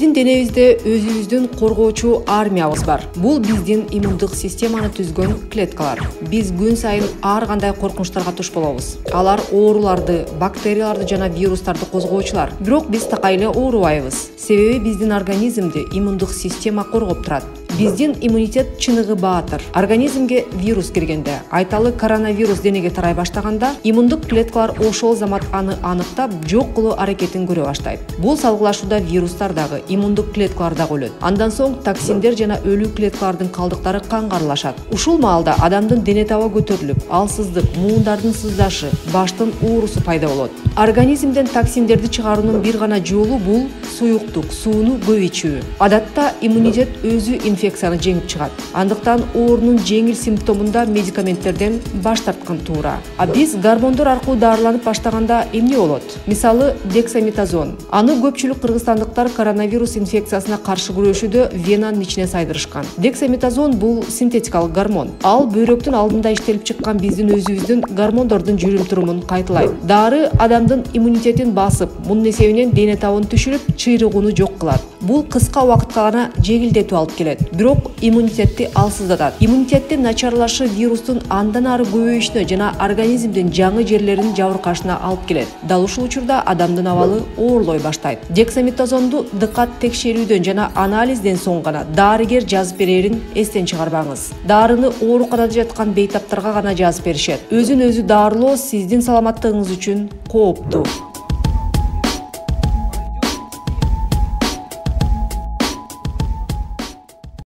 Биздин денебизде өзүбүздүн коргоочу армиябыз бар. Бул биздин иммундук системаны түзгөн клеткалар. Биз күн сайын ар кандай коркунучтарга туш болобуз. Алар ооруларды, бактерияларды жана вирустарды козгоочулар. Бирок биз такай эле оорубайбыз. Себеби биздин организмди иммундук система коргоп турат. Биздин иммунитет чыныгы баатыр. Организмге вирус киргенде, айталы коронавирус денеге тарай баштаганда, иммундук клеткалар ошол замат аны аныктап, жок кылуу аракетин көрө баштайт. Бул салгылашууда вирустар дагы, иммундук клеткалар дагы өлөт. Андан соң токсиндер жана өлүү клеткалардын калдыктары канга аралашат. Ушул маалда адамдын дене табы көтөрүлүп, алсыздык, муундардын сыздашы, баштын оорусу пайда болот. Организмден токсиндерди чыгаруунун бир гана жолу бул суюктук, сууну көп ичүү. Адатта иммунитет өзү инфекцияны жеңип чыгат. Андыктан оорунун жеңил симптомунда медикаменттерден баш тарткан туура. А биз гормондор аркылуу дарыланып баштаганда эмне болот? Мисалы, дексаметазон. Аны көпчүлүк кыргызстандыктар коронавирус инфекциясына каршы күрөшүүдө венанын ичине сайдырышкан. Дексаметазон бул синтетикалык гормон. Ал бөйрөктүн алдында иштелип чыккан биздин өзүбүздүн гормондордун жүрүм-турумун кайталайт. Дары адамдын иммунитетин басып, мунун эсебинен дене табын түшүрүп, чыйрыгууну жок кылат. Бул кыска убакытка гана жеңилдетип алып келет. Бирок иммунитетти алсыздатат. Иммунитеттин начарлашы вирустун андан ары көбөйүшүнө жана организмдин жаңы жерлеринин жабыркашына алып келет. Дал ушул учурда адамдын абалы оорлой баштайт. Дексаметазонду дыкат текшерүүдөн жана анализден соң гана дарыгер жазып берерин эстен чыгарбаңыз. Дарыны ооруканада жаткан бейтаптарга гана жазып беришет. Өзүн өзү дарылоо сиздин саламаттыгыңыз үчүн кооптуу.